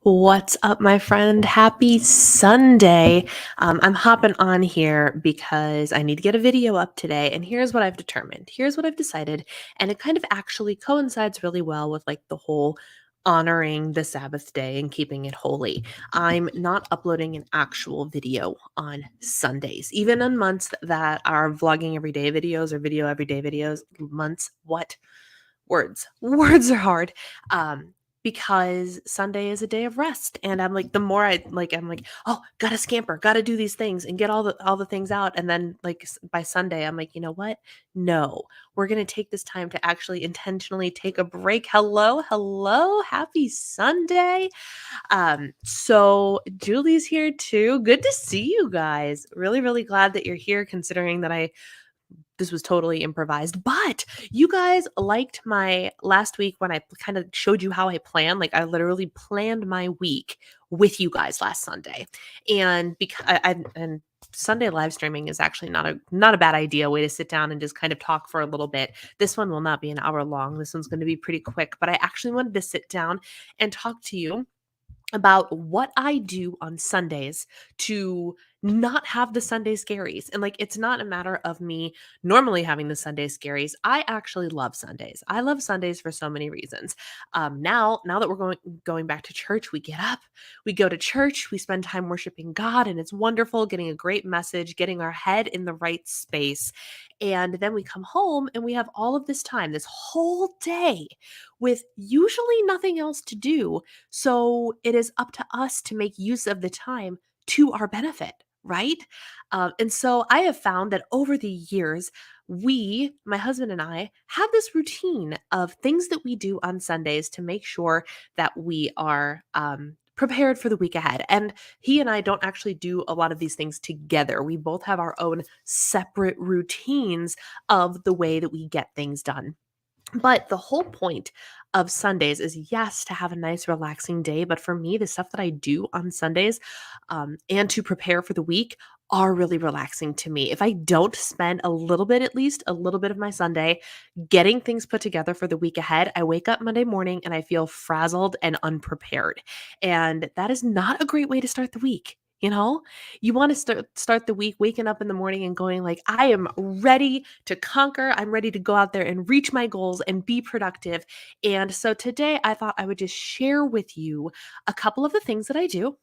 What's up, my friend? Happy Sunday. I'm hopping on here because I need to get a video up today. And here's what I've determined. Here's what I've decided. And it kind of actually coincides really well with like the whole honoring the Sabbath day and keeping it holy. I'm not uploading an actual video on Sundays, even on months that are vlogging everyday videos or video everyday videos. Months, what? Words. Words are hard. Because Sunday is a day of rest. And I'm like, the more I'm like, oh, gotta scamper, gotta do these things and get all the things out. And then like by Sunday, I'm like, you know what? No, we're gonna take this time to actually intentionally take a break. Hello, hello, happy Sunday. So Julie's here too. Good to see you guys. Really, really glad that you're here, considering that I this was totally improvised. But you guys liked my last week when I kind of showed you how I plan. Like I literally planned my week with you guys last Sunday. And because and Sunday live streaming is actually not a bad idea way to sit down and just kind of talk for a little bit. This one will not be an hour long. This one's going to be pretty quick, but I actually wanted to sit down and talk to you about what I do on Sundays to not have the Sunday scaries. And like it's not a matter of me normally having the Sunday scaries. I actually love Sundays. I love Sundays for so many reasons. Now that we're going back to church, we get up, we go to church, we spend time worshiping God, and it's wonderful, getting a great message, getting our head in the right space. And then we come home and we have all of this time, this whole day with usually nothing else to do, so it is up to us to make use of the time to our benefit, right? And so I have found that over the years, my husband and I, have this routine of things that we do on Sundays to make sure that we are prepared for the week ahead. And he and I don't actually do a lot of these things together. We both have our own separate routines of the way that we get things done. But the whole point of Sundays is, yes, to have a nice, relaxing day. But for me, the stuff that I do on Sundays and to prepare for the week are really relaxing to me. If I don't spend a little bit, at least a little bit of my Sunday getting things put together for the week ahead, I wake up Monday morning and I feel frazzled and unprepared. And that is not a great way to start the week. You know, you want to start the week waking up in the morning and going like, I am ready to conquer. I'm ready to go out there and reach my goals and be productive. And so today I thought I would just share with you a couple of the things that I do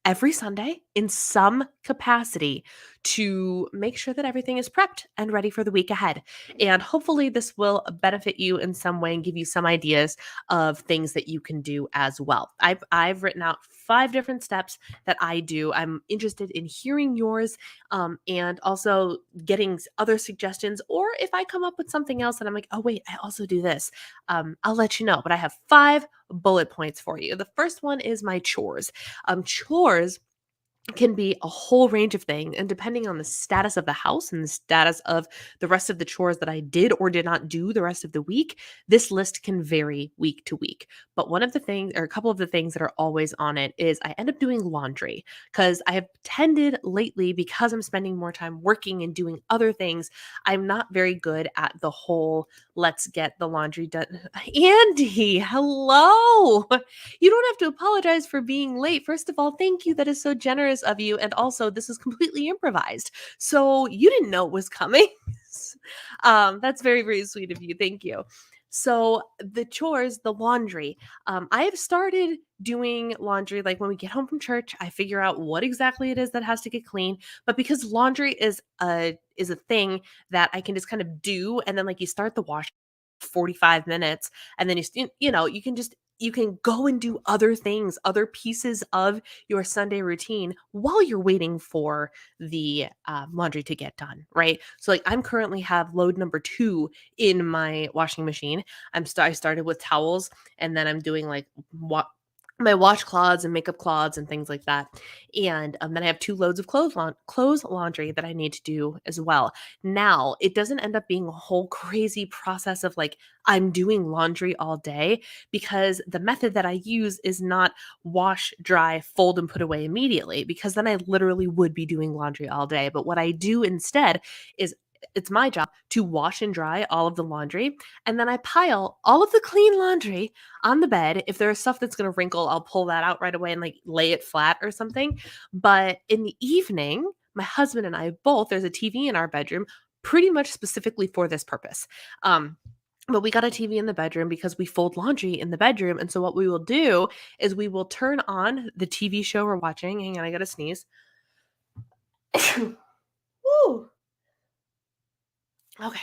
every Sunday in some capacity to make sure that everything is prepped and ready for the week ahead. And hopefully, this will benefit you in some way and give you some ideas of things that you can do as well. I've written out 5 different steps that I do. I'm interested in hearing yours and also getting other suggestions. Or if I come up with something else and I'm like, oh, wait, I also do this, I'll let you know. But I have 5 bullet points for you. The first one is my chores. Chores can be a whole range of things, and depending on the status of the house and the status of the rest of the chores that I did or did not do the rest of the week, this list can vary week to week. But one of the things, or a couple of the things that are always on it, is I end up doing laundry because I have tended lately, because I'm spending more time working and doing other things, I'm not very good at the whole let's get the laundry done. Andy, hello. You don't have to apologize for being late. First of all, thank you. That is so generous of you. And also, this is completely improvised. So you didn't know it was coming. That's very, very sweet of you. Thank you. So the chores, the laundry, I have started doing laundry. Like when we get home from church, I figure out what exactly it is that has to get clean. But because laundry is a thing that I can just kind of do, and then like you start the wash 45 minutes, and then you can go and do other things, other pieces of your Sunday routine while you're waiting for the laundry to get done, right? So, like, I'm currently have load number 2 in my washing machine. I started with towels, and then I'm doing like my washcloths and makeup cloths and things like that. And then I have 2 loads of clothes laundry that I need to do as well. Now, it doesn't end up being a whole crazy process of like I'm doing laundry all day, because the method that I use is not wash, dry, fold, and put away immediately, because then I literally would be doing laundry all day. But what I do instead is it's my job to wash and dry all of the laundry, and then I pile all of the clean laundry on the bed. If there's stuff that's going to wrinkle, I'll pull that out right away and like lay it flat or something. But in the evening, my husband and I both, there's a TV in our bedroom pretty much specifically for this purpose. Um, but we got a TV in the bedroom because we fold laundry in the bedroom. And so what we will do is we will turn on the TV show we're watching. Hang on, I got to sneeze. Woo. Okay.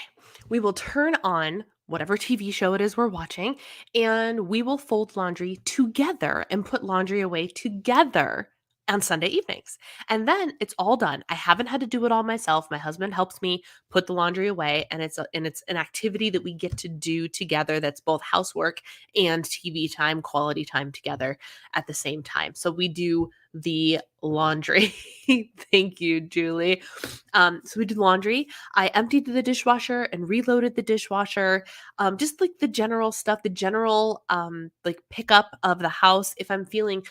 We will turn on whatever TV show it is we're watching, and we will fold laundry together and put laundry away together on Sunday evenings. And then it's all done. I haven't had to do it all myself. My husband helps me put the laundry away, and it's an activity that we get to do together that's both housework and TV time, quality time together at the same time. So we do the laundry. Thank you, Julie. So we did laundry. I emptied the dishwasher and reloaded the dishwasher. Just like the general stuff, the general like pickup of the house. If I'm feeling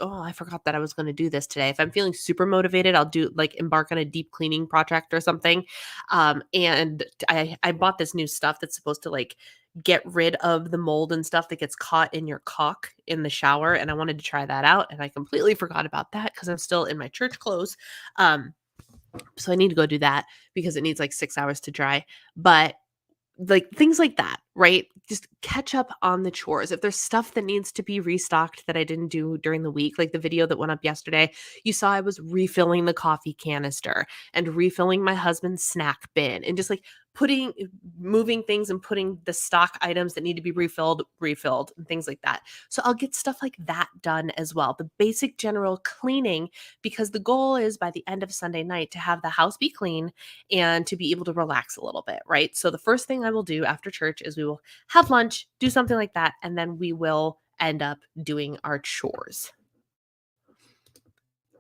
oh, I forgot that I was going to do this today. If I'm feeling super motivated, I'll do like embark on a deep cleaning project or something. And I bought this new stuff that's supposed to like get rid of the mold and stuff that gets caught in your caulk in the shower, and I wanted to try that out, and I completely forgot about that because I'm still in my church clothes. So I need to go do that because it needs like 6 hours to dry. But like things like that, right? Just catch up on the chores. If there's stuff that needs to be restocked that I didn't do during the week, like the video that went up yesterday, you saw I was refilling the coffee canister and refilling my husband's snack bin and just like moving things and putting the stock items that need to be refilled and things like that. So I'll get stuff like that done as well. The basic general cleaning, because the goal is by the end of Sunday night to have the house be clean and to be able to relax a little bit, right? So the first thing I will do after church is we will have lunch, do something like that, and then we will end up doing our chores.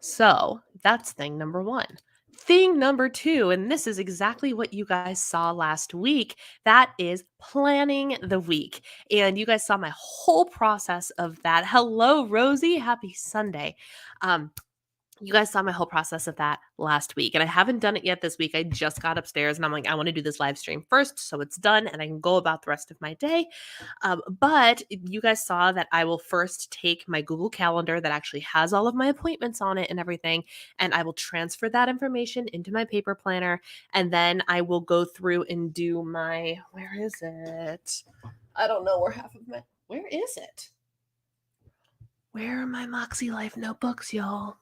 So that's thing number one. Thing number two, and this is exactly what you guys saw last week, that is planning the week. And you guys saw my whole process of that. Hello, Rosie. Happy Sunday. Um, you guys saw my whole process of that last week, and I haven't done it yet this week. I just got upstairs and I'm like, I want to do this live stream first so it's done and I can go about the rest of my day. But you guys saw that I will first take my Google Calendar that actually has all of my appointments on it and everything, and I will transfer that information into my paper planner. And then I will go through and do my, where is it? I don't know where is it? Where are my Moxie Life notebooks, y'all?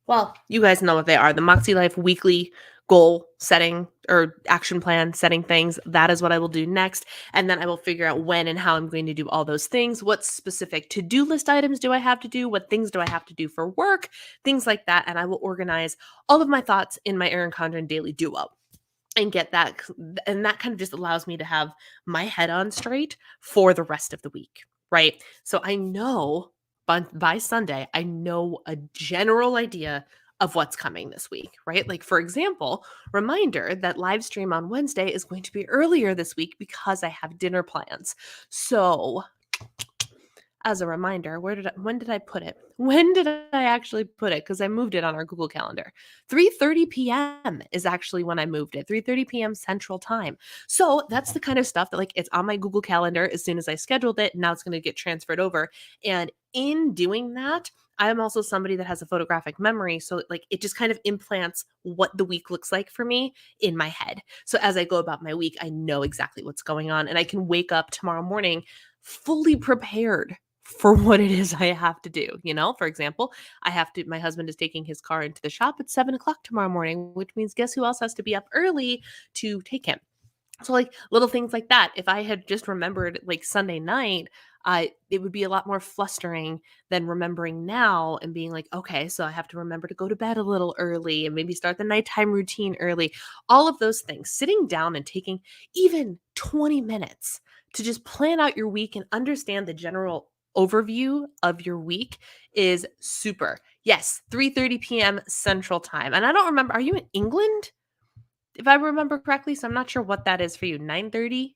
Well, you guys know what they are. The Moxie Life weekly goal setting or action plan setting things. That is what I will do next. And then I will figure out when and how I'm going to do all those things. What specific to-do list items do I have to do? What things do I have to do for work? Things like that. And I will organize all of my thoughts in my Erin Condren daily duo and get that. And that kind of just allows me to have my head on straight for the rest of the week. Right. So I know by Sunday, I know a general idea of what's coming this week, right? Like, for example, reminder that live stream on Wednesday is going to be earlier this week because I have dinner plans. So, as a reminder, when did I put it? When did I actually put it? Because I moved it on our Google Calendar. 3:30 p.m. is actually when I moved it. 3:30 p.m. Central Time. So that's the kind of stuff that like it's on my Google Calendar as soon as I scheduled it. Now it's going to get transferred over. And in doing that, I am also somebody that has a photographic memory. So like it just kind of implants what the week looks like for me in my head. So as I go about my week, I know exactly what's going on. And I can wake up tomorrow morning fully prepared for what it is I have to do. You know, for example, my husband is taking his car into the shop at 7 o'clock tomorrow morning, which means guess who else has to be up early to take him? So like little things like that. If I had just remembered like Sunday night, it would be a lot more flustering than remembering now and being like, okay, so I have to remember to go to bed a little early and maybe start the nighttime routine early. All of those things, sitting down and taking even 20 minutes to just plan out your week and understand the general overview of your week is super. Yes, 3:30 p.m. Central Time. And I don't remember, are you in England? If I remember correctly, so I'm not sure what that is for you. 9:30?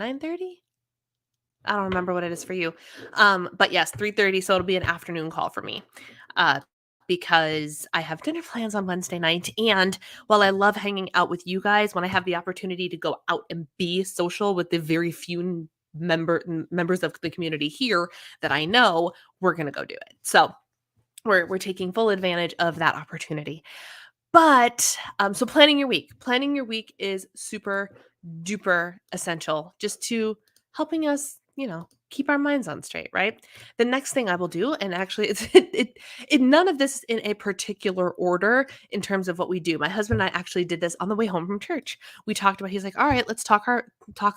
9:30? I don't remember what it is for you. But yes, 3:30, so it'll be an afternoon call for me. Uh, because I have dinner plans on Wednesday night. And while I love hanging out with you guys, when I have the opportunity to go out and be social with the very few members of the community here that I know, we're gonna go do it. So we're taking full advantage of that opportunity. But so planning your week is super duper essential just to helping us, keep our minds on straight, right? The next thing I will do, and actually, none of this is in a particular order in terms of what we do. My husband and I actually did this on the way home from church. We talked about. He's like, "All right, let's talk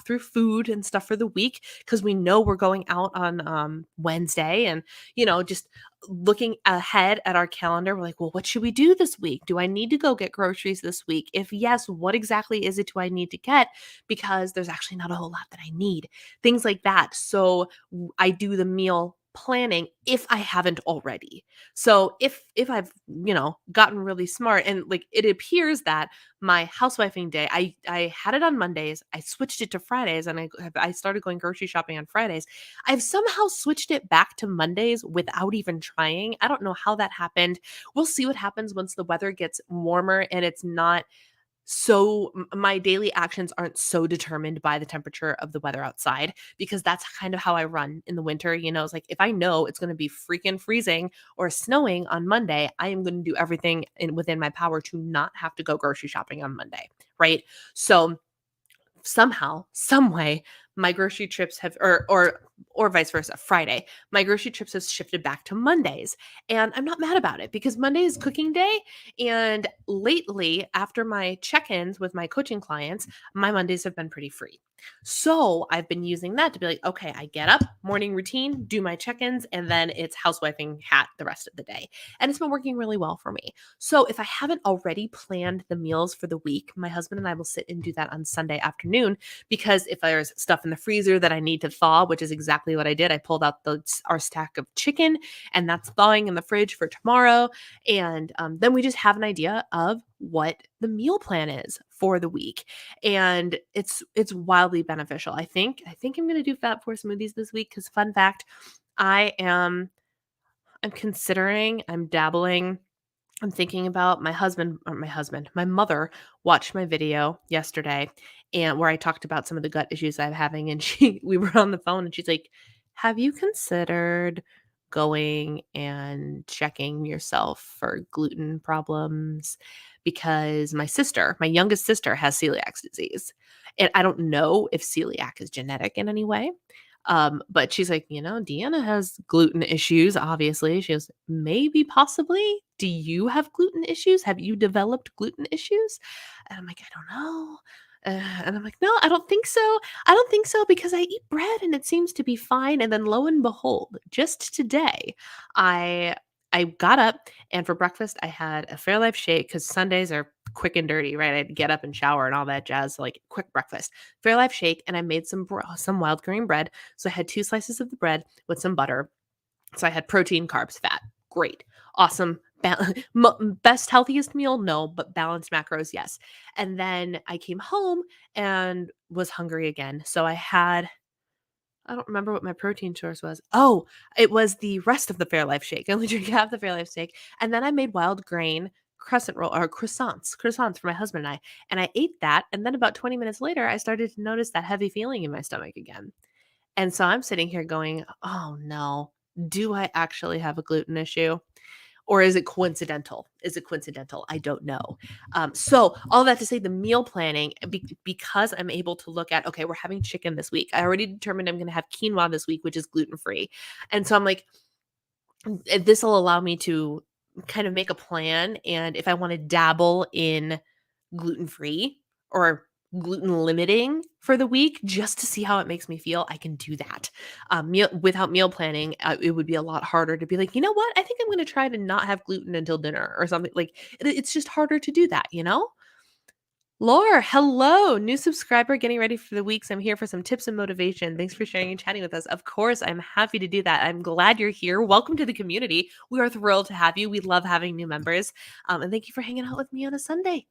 through food and stuff for the week because we know we're going out on Wednesday, and just looking ahead at our calendar, we're like, well, what should we do this week? Do I need to go get groceries this week? If yes, what exactly is it do I need to get? Because there's actually not a whole lot that I need. Things like that. So I do the meal planning if I haven't already. So if I've, gotten really smart and like it appears that my housewifing day, I had it on Mondays, I switched it to Fridays and I started going grocery shopping on Fridays. I've somehow switched it back to Mondays without even trying. I don't know how that happened. We'll see what happens once the weather gets warmer and it's not so my daily actions aren't so determined by the temperature of the weather outside because that's kind of how I run in the winter. It's like if I know it's going to be freaking freezing or snowing on Monday, I am going to do everything within my power to not have to go grocery shopping on Monday, right? So somehow, some way, my grocery trips have or vice versa, Friday, my grocery trips have shifted back to Mondays. And I'm not mad about it because Monday is cooking day. And lately, after my check-ins with my coaching clients, my Mondays have been pretty free. So I've been using that to be like, okay, I get up, morning routine, do my check-ins, and then it's housewifing hat the rest of the day. And it's been working really well for me. So if I haven't already planned the meals for the week, my husband and I will sit and do that on Sunday afternoon because if there's stuff in the freezer that I need to thaw, which is exactly what I did, I pulled out our stack of chicken and that's thawing in the fridge for tomorrow. And then we just have an idea of what the meal plan is for the week. And it's wildly beneficial. I think I'm going to do fat force smoothies this week cuz fun fact, I am I'm considering, I'm dabbling, I'm thinking about my mother watched my video yesterday and where I talked about some of the gut issues I'm having and we were on the phone and she's like, "Have you considered going and checking yourself for gluten problems?" Because my youngest sister has celiac disease. And I don't know if celiac is genetic in any way. But she's like, Deanna has gluten issues, obviously. She goes, maybe, possibly. Do you have gluten issues? Have you developed gluten issues? And I'm like, I don't know. And I'm like, no, I don't think so. I don't think so because I eat bread and it seems to be fine. And then lo and behold, just today, I I got up and for breakfast I had a Fairlife shake because Sundays are quick and dirty, right? I'd get up and shower and all that jazz, so like quick breakfast. Fairlife shake, and I made some wild grain bread. So I had 2 slices of the bread with some butter. So I had protein, carbs, fat. Great. Awesome. Best, healthiest meal? No, but balanced macros? Yes. And then I came home and was hungry again. So I don't remember what my protein source was. Oh, it was the rest of the Fairlife shake. I only drank half the Fairlife shake. And then I made wild grain crescent roll or croissants for my husband and I. And I ate that. And then about 20 minutes later, I started to notice that heavy feeling in my stomach again. And so I'm sitting here going, oh no, do I actually have a gluten issue? Or is it coincidental? Is it coincidental? I don't know. So all that to say, the meal planning, because I'm able to look at, okay, we're having chicken this week. I already determined I'm going to have quinoa this week, which is gluten free. And so I'm like, this will allow me to kind of make a plan. And if I want to dabble in gluten free or gluten limiting for the week just to see how it makes me feel, I can do that. Without meal planning, it would be a lot harder to be like, you know what? I think I'm going to try to not have gluten until dinner or something. Like it's just harder to do that, you know? Laura, hello, new subscriber getting ready for the weeks. I'm here for some tips and motivation. Thanks for sharing and chatting with us. Of course, I'm happy to do that. I'm glad you're here. Welcome to the community. We are thrilled to have you. We love having new members. And thank you for hanging out with me on a Sunday.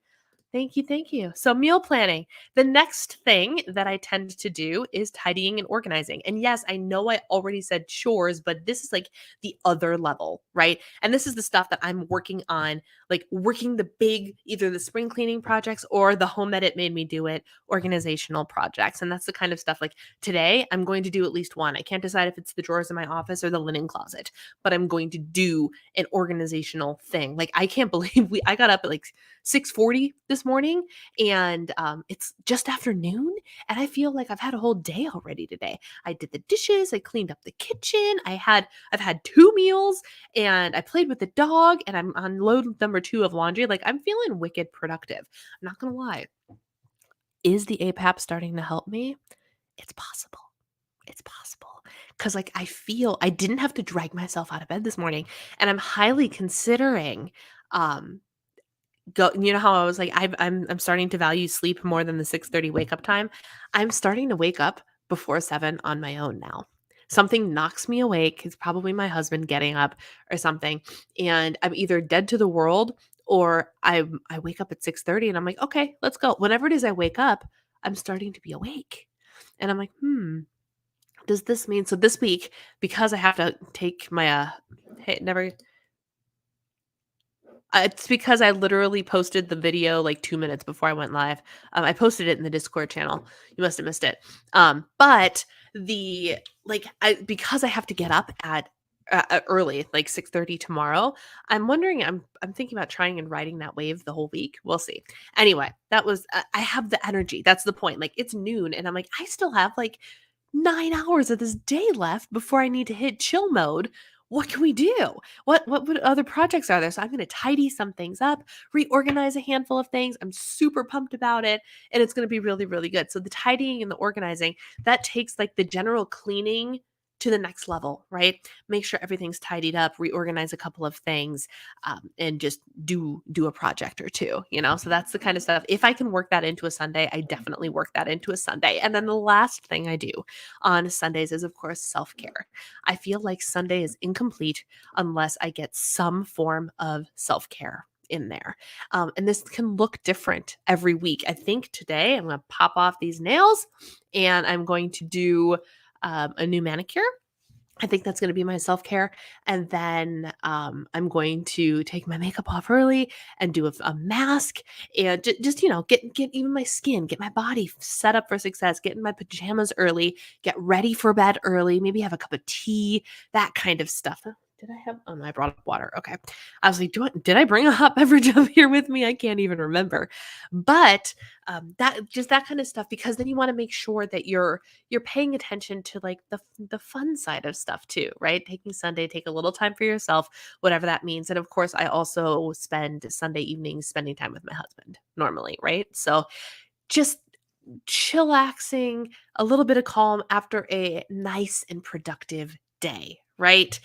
Thank you, thank you. So meal planning. The next thing that I tend to do is tidying and organizing. And yes, I know I already said chores, but this is like the other level, right? And this is the stuff that I'm working on, like working the big, either the spring cleaning projects or the home edit made me do it, organizational projects. And that's the kind of stuff like today I'm going to do at least one. I can't decide if it's the drawers in my office or the linen closet, but I'm going to do an organizational thing. Like I can't believe I got up at like 6:40 this morning and it's just afternoon and I feel like I've had a whole day already today. I did the dishes, I cleaned up the kitchen, I've had two meals and I played with the dog and I'm on load number 2 of laundry. Like I'm feeling wicked productive. I'm not going to lie. Is the APAP starting to help me? It's possible. It's possible. Cuz like I feel I didn't have to drag myself out of bed this morning and I'm highly considering um go you know how I was like, I'm starting to value sleep more than the 6:30 wake up time? I'm starting to wake up before 7 on my own now. Something knocks me awake, it's probably my husband getting up or something, and I'm either dead to the world or I wake up at 6:30 and I'm like, "Okay, let's go." Whenever it is I wake up, I'm starting to be awake. And I'm like, "Hmm, does this mean" so this week, because I have to take my, hey, never it's because I literally posted the video like 2 minutes before I went live. I posted it in the Discord channel. You must have missed it. But the like I because I have to get up at early, like 6:30 tomorrow. I'm wondering I'm thinking about trying and riding that wave the whole week. We'll see. Anyway, that was I have the energy. That's the point. Like it's noon and I'm like I still have like 9 hours of this day left before I need to hit chill mode. What can we do? What other projects are there? So I'm going to tidy some things up, reorganize a handful of things. I'm super pumped about it and it's going to be really really good. So the tidying and the organizing, that takes like the general cleaning to the next level, right? Make sure everything's tidied up, reorganize a couple of things, and just do a project or two, you know? So that's the kind of stuff. If I can work that into a Sunday, I definitely work that into a Sunday. And then the last thing I do on Sundays is, of course, self care. I feel like Sunday is incomplete unless I get some form of self care in there. And this can look different every week. I think today I'm going to pop off these nails and I'm going to do a new manicure. I think that's gonna be my self-care, and then, I'm going to take my makeup off early and do a mask and just, you know, get even my skin, get my body set up for success, get in my pajamas early, get ready for bed early, maybe have a cup of tea, that kind of stuff. Did I have oh, no, I brought up water, okay. I was like, did I bring a hot beverage up here with me? I can't even remember. But, that just that kind of stuff because then you wanna make sure that you're paying attention to like the fun side of stuff too, right? Taking Sunday, take a little time for yourself, whatever that means. And of course, I also spend Sunday evenings spending time with my husband normally, right? So just chillaxing, a little bit of calm after a nice and productive day, right?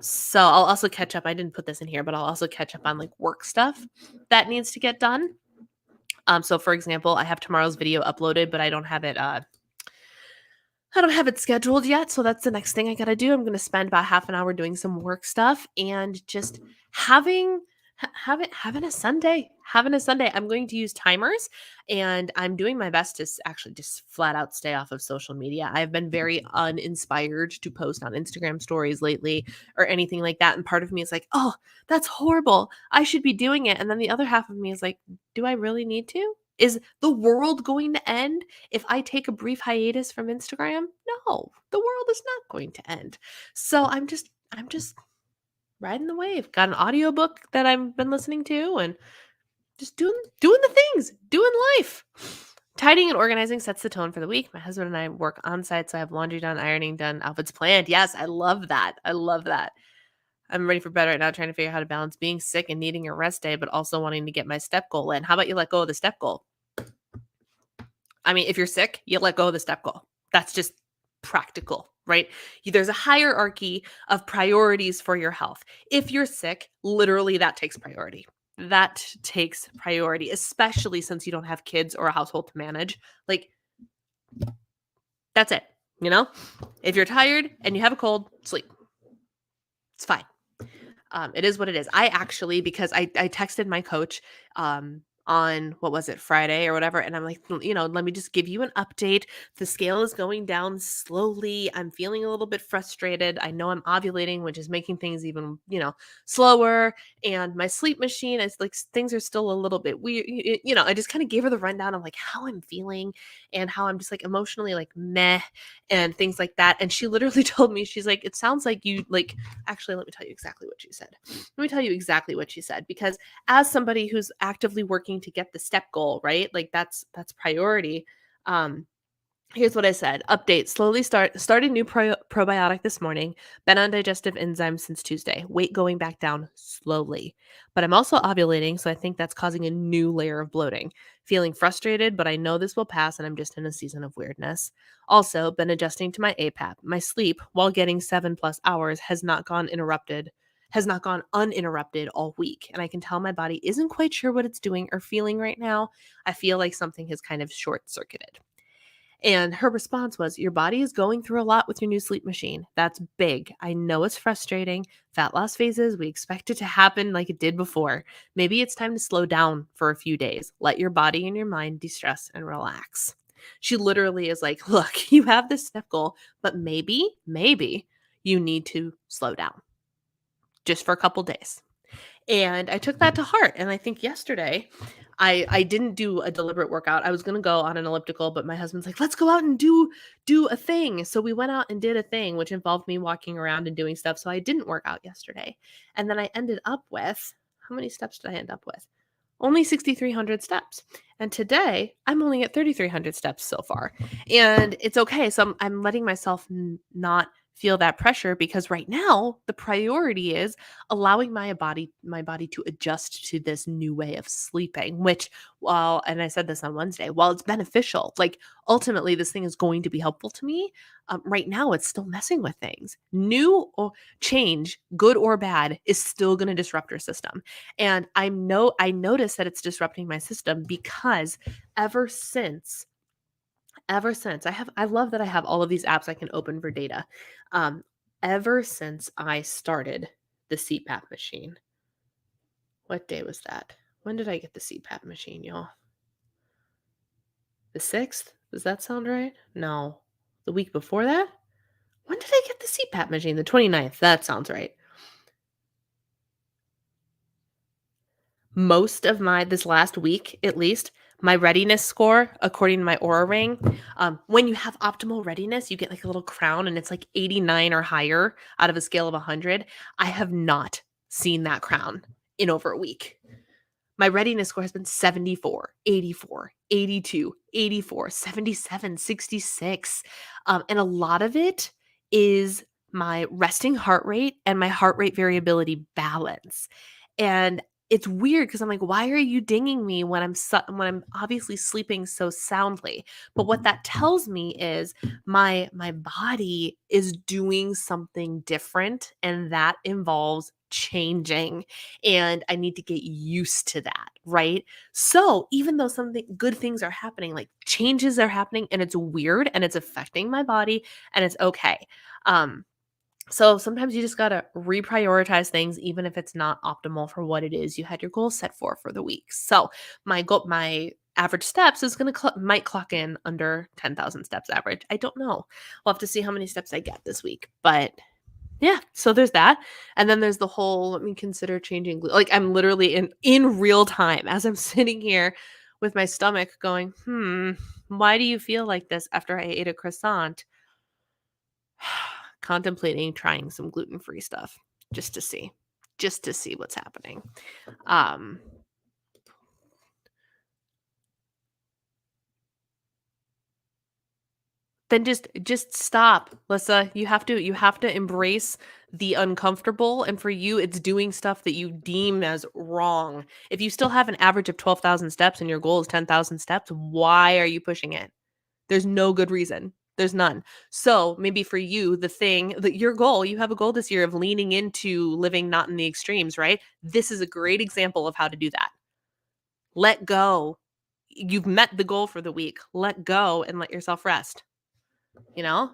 So I'll also catch up. I didn't put this in here, but I'll also catch up on like work stuff that needs to get done. So for example, I have tomorrow's video uploaded, but I don't have it scheduled yet, so that's the next thing I gotta do. I'm gonna spend about half an hour doing some work stuff and just having having a Sunday. Having a Sunday. I'm going to use timers and I'm doing my best to actually just flat out stay off of social media. I've been very uninspired to post on Instagram stories lately or anything like that. And part of me is like, oh, that's horrible. I should be doing it. And then the other half of me is like, do I really need to? Is the world going to end if I take a brief hiatus from Instagram? No, the world is not going to end. So I'm just riding the wave. Got an audiobook that I've been listening to and just doing the things, doing life. Tidying and organizing sets the tone for the week. My husband and I work on site, so I have laundry done, ironing done, outfits planned. Yes, I love that. I love that. I'm ready for bed right now, trying to figure out how to balance being sick and needing a rest day, but also wanting to get my step goal in. How about you let go of the step goal? I mean, if you're sick, you let go of the step goal. That's just practical, right? There's a hierarchy of priorities for your health. If you're sick, literally that takes priority. That takes priority, especially since you don't have kids or a household to manage. Like, that's it, you know? If you're tired and you have a cold, sleep. It's fine. It is what it is. I actually, because I texted my coach on what was it, Friday or whatever, and I'm like, let me just give you an update. The scale is going down slowly. I'm feeling a little bit frustrated. I know I'm ovulating, which is making things even, slower. And my sleep machine is like things are still a little bit weird. I just kind of gave her the rundown of like how I'm feeling and how I'm just like emotionally like meh and things like that. And she literally told me, she's like, it sounds like you like, actually, let me tell you exactly what she said. Let me tell you exactly what she said, because as somebody who's actively working to get the step goal, right? Like that's priority. Um, Here's what I said. Update. Slowly started new probiotic this morning. Been on digestive enzymes since Tuesday. Weight going back down slowly. But I'm also ovulating, so I think that's causing a new layer of bloating. Feeling frustrated, but I know this will pass and I'm just in a season of weirdness. Also, been adjusting to my APAP. My sleep, while getting 7+ hours, has not gone uninterrupted all week. And I can tell my body isn't quite sure what it's doing or feeling right now. I feel like something has kind of short circuited. And her response was, your body is going through a lot with your new sleep machine. That's big. I know it's frustrating. Fat loss phases, we expect it to happen like it did before. Maybe it's time to slow down for a few days. Let your body and your mind de-stress and relax. She literally is like, look, you have this step goal, but maybe you need to slow down just for a couple days. And I took that to heart. And I think yesterday I didn't do a deliberate workout. I was gonna go on an elliptical, but my husband's like, let's go out and do a thing. So we went out and did a thing, which involved me walking around and doing stuff. So I didn't work out yesterday. And then I ended up with, how many steps did I end up with? Only 6,300 steps. And today I'm only at 3,300 steps so far. And it's okay. So I'm letting myself not feel that pressure, because right now the priority is allowing my body to adjust to this new way of sleeping, which, while, and I said this on Wednesday, while it's beneficial, like ultimately this thing is going to be helpful to me, right now it's still messing with things. New or change, good or bad, is still going to disrupt your system. And I notice that it's disrupting my system because ever since I love that I have all of these apps I can open for data. Um, Ever since I started the CPAP machine, what day was that? When did I get the CPAP machine, y'all? The 6th? Does that sound right? No. The week before that? When did I get the CPAP machine? The 29th. That sounds right. Most of this last week, at least, my readiness score, according to my Aura Ring, when you have optimal readiness, you get like a little crown and it's like 89 or higher out of a scale of 100. I have not seen that crown in over a week. My readiness score has been 74, 84, 82, 84, 77, 66. And a lot of it is my resting heart rate and my heart rate variability balance. And it's weird because I'm like, why are you dinging me when when I'm obviously sleeping so soundly? But what that tells me is my body is doing something different, and that involves changing, and I need to get used to that, right? So, even though something good things are happening, like changes are happening and it's weird and it's affecting my body, and it's okay. Um so sometimes you just got to reprioritize things, even if it's not optimal for what it is you had your goal set for the week. So my average steps is going to might clock in under 10,000 steps average. I don't know. We'll have to see how many steps I get this week. But yeah, so there's that. And then there's the whole, let me consider changing like I'm literally in real time as I'm sitting here with my stomach going, why do you feel like this after I ate a croissant? Contemplating trying some gluten-free stuff just to see what's happening. Um then just stop, Lissa. You have to embrace the uncomfortable, and for you it's doing stuff that you deem as wrong. If you still have an average of 12,000 steps and your goal is 10,000 steps, why are you pushing it? There's no good reason. There's none. So maybe for you, the thing that your goal, you have a goal this year of leaning into living not in the extremes, right? This is a great example of how to do that. Let go. You've met the goal for the week. Let go and let yourself rest. You know,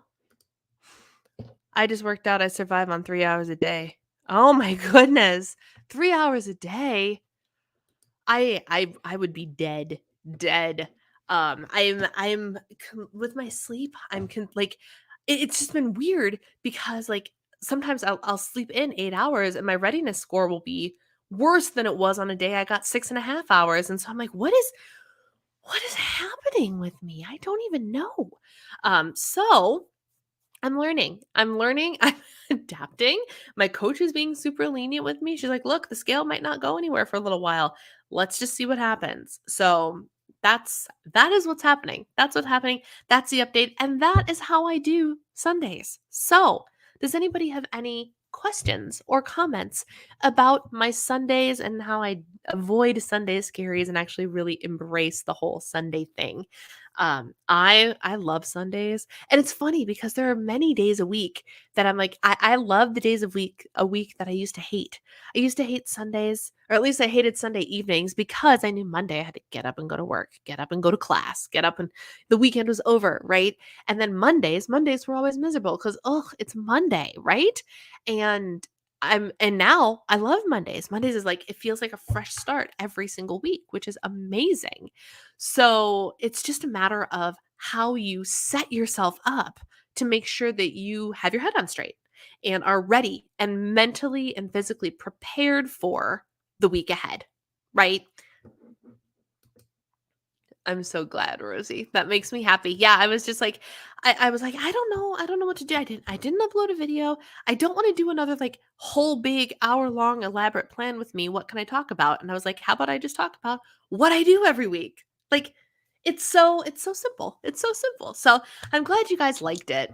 I just worked out. I survive on 3 hours a day. Oh my goodness. 3 hours a day. I would be dead, dead. With my sleep, like it's just been weird because like sometimes I'll sleep in 8 hours and my readiness score will be worse than it was on a day I got 6.5 hours. And so I'm like, what is happening with me? I don't even know. So I'm learning. I'm learning. I'm adapting. My coach is being super lenient with me. She's like, look, the scale might not go anywhere for a little while. Let's just see what happens. So that is what's happening. That's what's happening. That's the update. And that is how I do Sundays. So does anybody have any questions or comments about my Sundays and how I avoid Sunday scaries and actually really embrace the whole Sunday thing? I love Sundays. And it's funny because there are many days a week that I'm like, I love the days of a week that I used to hate. I used to hate Sundays, or at least I hated Sunday evenings because I knew Monday I had to get up and go to work, get up and go to class, get up and the weekend was over, right? And then Mondays were always miserable because oh, it's Monday, right? And and now I love Mondays. Mondays is like it feels like a fresh start every single week, which is amazing. So it's just a matter of how you set yourself up to make sure that you have your head on straight and are ready and mentally and physically prepared for the week ahead, right? I'm so glad, Rosie. That makes me happy. Yeah, I was just like, I was like, I don't know what to do. I didn't upload a video. I don't want to do another like whole big hour-long elaborate plan with me. What can I talk about? And I was like, how about I just talk about what I do every week? Like, it's so simple. It's so simple. So I'm glad you guys liked it.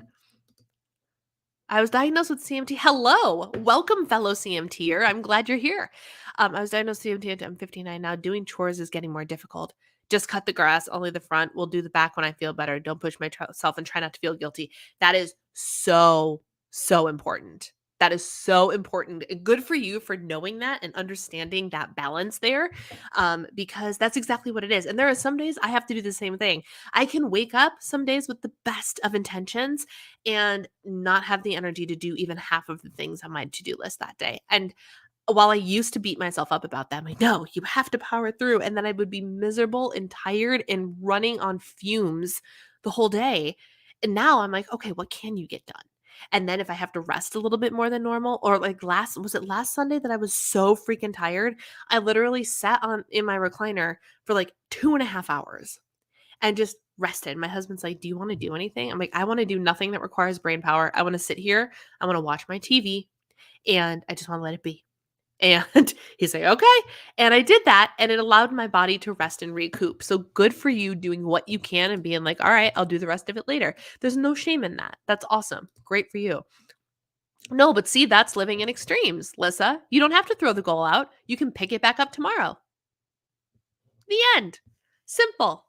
I was diagnosed with CMT. Hello, welcome, fellow CMTer. I'm glad you're here. I was diagnosed with CMT. I'm 59 now. Doing chores is getting more difficult. Just cut the grass, only the front. We'll do the back when I feel better. Don't push myself and try not to feel guilty. That is so important. That is so important. Good for you for knowing that and understanding that balance there, because that's exactly what it is. And there are some days I have to do the same thing. I can wake up some days with the best of intentions and not have the energy to do even half of the things on my to-do list that day. And while I used to beat myself up about that, I'm like, no, you have to power through. And then I would be miserable and tired and running on fumes the whole day. And now I'm like, okay, what can you get done? And then if I have to rest a little bit more than normal, or like was it last Sunday that I was so freaking tired? I literally sat on in my recliner for like 2.5 hours and just rested. My husband's like, do you want to do anything? I'm like, I want to do nothing that requires brain power. I want to sit here. I want to watch my TV and I just want to let it be. And he's like, okay. And I did that and it allowed my body to rest and recoup. So good for you doing what you can and being like, all right, I'll do the rest of it later. There's no shame in that. That's awesome. Great for you. No, but see, that's living in extremes, Lissa. You don't have to throw the goal out. You can pick it back up tomorrow. The end. Simple.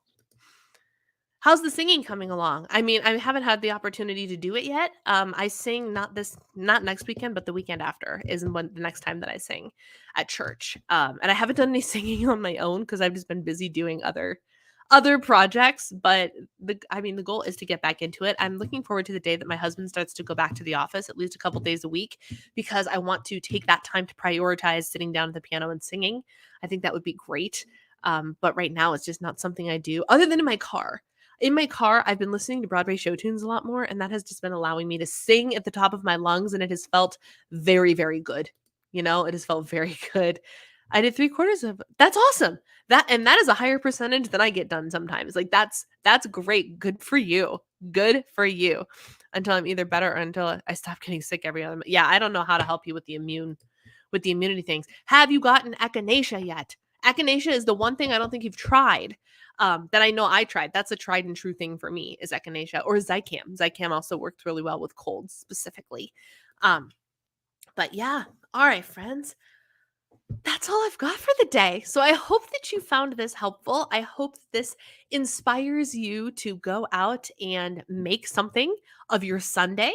How's the singing coming along? I mean, I haven't had the opportunity to do it yet. I sing not next weekend, but the weekend after is when the next time that I sing at church. And I haven't done any singing on my own because I've just been busy doing other projects. But the goal is to get back into it. I'm looking forward to the day that my husband starts to go back to the office at least a couple days a week because I want to take that time to prioritize sitting down at the piano and singing. I think that would be great. But right now, it's just not something I do other than in my car. In my car, I've been listening to Broadway show tunes a lot more, and that has just been allowing me to sing at the top of my lungs, and it has felt very, very good. It has felt very good. I did 3/4 of that's awesome. That is a higher percentage than I get done sometimes. Like that's great. Good for you. Good for you. Until I'm either better or until I stop getting sick every other. Yeah, I don't know how to help you with the immunity things. Have you gotten echinacea yet? Echinacea is the one thing I don't think you've tried that I know I tried. That's a tried and true thing for me is echinacea or Zicam. Zicam also works really well with colds specifically. But yeah, all right, friends. That's all I've got for the day. So I hope that you found this helpful. I hope this inspires you to go out and make something of your Sunday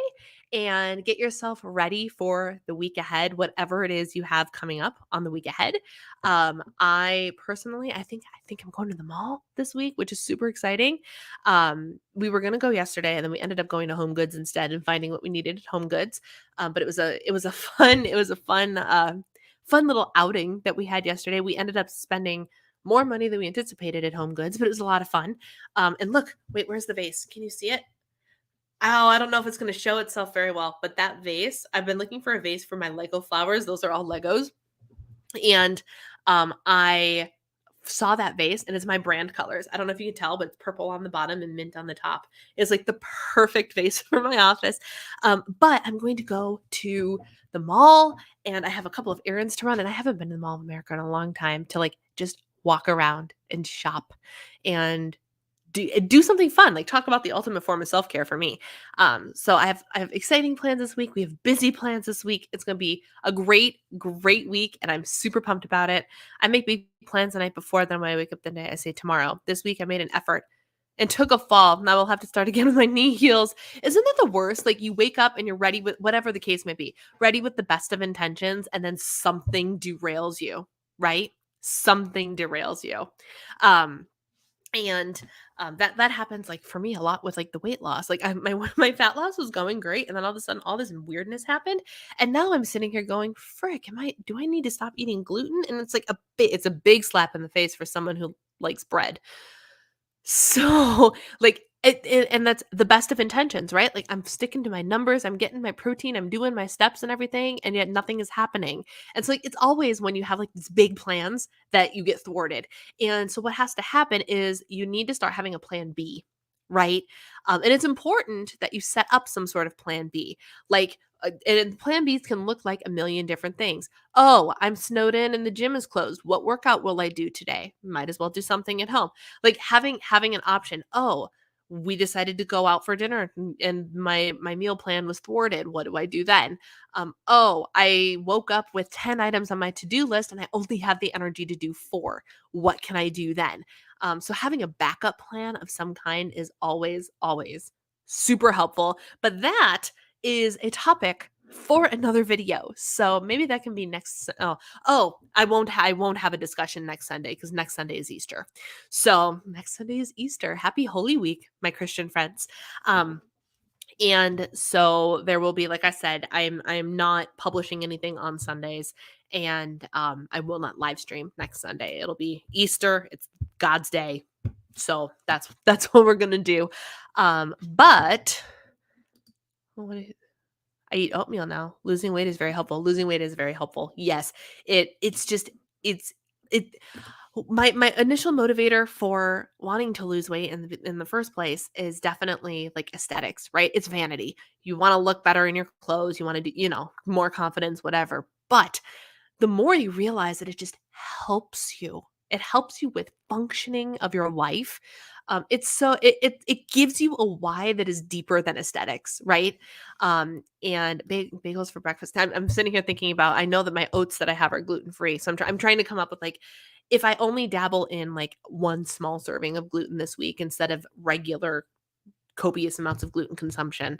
and get yourself ready for the week ahead, whatever it is you have coming up on the week ahead. I personally, I think I'm going to the mall this week, which is super exciting. We were gonna go yesterday, and then we ended up going to Home Goods instead and finding what we needed at Home Goods. But it was a fun little outing that we had yesterday. We ended up spending more money than we anticipated at Home Goods, but it was a lot of fun. And look, wait, where's the vase? Can you see it? Oh, I don't know if it's going to show itself very well, but that vase, I've been looking for a vase for my Lego flowers. Those are all Legos. And I saw that vase and it's my brand colors. I don't know if you can tell, but it's purple on the bottom and mint on the top. It's like the perfect vase for my office. But I'm going to go to the mall and I have a couple of errands to run. And I haven't been to the Mall of America in a long time to like just walk around and shop and do something fun, like talk about the ultimate form of self-care for me. So I have exciting plans this week. We have busy plans this week. It's going to be a great week and I'm super pumped about it. I make big plans the night before, then when I wake up the night I say tomorrow. This week I made an effort and took a fall. Now I'll have to start again with my knee heels. Isn't that the worst? Like you wake up and you're ready with whatever the case may be, ready with the best of intentions and then something derails you, right? Something derails you. Um and that happens like for me a lot with like the weight loss. Like my my fat loss was going great, and then all of a sudden all this weirdness happened, and now I'm sitting here going, "Frick, do I need to stop eating gluten?" And it's like it's a big slap in the face for someone who likes bread. So, like, and that's the best of intentions, right? Like, I'm sticking to my numbers, I'm getting my protein, I'm doing my steps and everything, and yet nothing is happening. And so, like, it's always when you have like these big plans that you get thwarted. And so, what has to happen is you need to start having a plan B, right? And it's important that you set up some sort of plan B. Like, and plan Bs can look like a million different things. Oh, I'm snowed in and the gym is closed. What workout will I do today? Might as well do something at home, like having an option. Oh, we decided to go out for dinner and my meal plan was thwarted. What do I do then? Oh, I woke up with 10 items on my to-do list and I only have the energy to do 4. What can I do then? So having a backup plan of some kind is always super helpful. But that is a topic for another video. So maybe that can be next. I won't have a discussion next Sunday because next Sunday is Easter. So next Sunday is Easter. Happy Holy Week, my Christian friends. And so there will be, like I said, I am not publishing anything on Sundays, and I will not live stream next Sunday. It'll be Easter. It's God's day. So that's what we're gonna do. But what I eat oatmeal now. Losing weight is very helpful. Losing weight is very helpful. Yes. It's just it's it my initial motivator for wanting to lose weight in the first place is definitely like aesthetics, right? It's vanity. You want to look better in your clothes, you want to do, more confidence, whatever. But the more you realize that it just helps you. It helps you with functioning of your life. It gives you a why that is deeper than aesthetics, right? And bagels for breakfast. I'm sitting here thinking about. I know that my oats that I have are gluten free, so I'm trying to come up with like, if I only dabble in like one small serving of gluten this week instead of regular copious amounts of gluten consumption,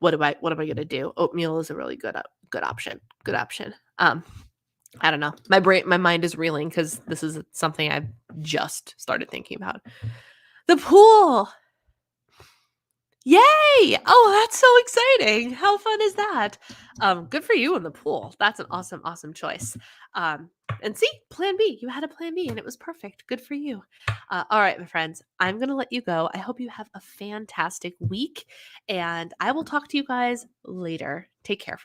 what am I gonna do? Oatmeal is a really good option. Good option. I don't know. My mind is reeling because this is something I've just started thinking about. The pool. Yay! Oh, that's so exciting. How fun is that? Good for you in the pool. That's an awesome choice. And see, plan B. You had a plan B and it was perfect. Good for you. All right, my friends, I'm going to let you go. I hope you have a fantastic week and I will talk to you guys later. Take care.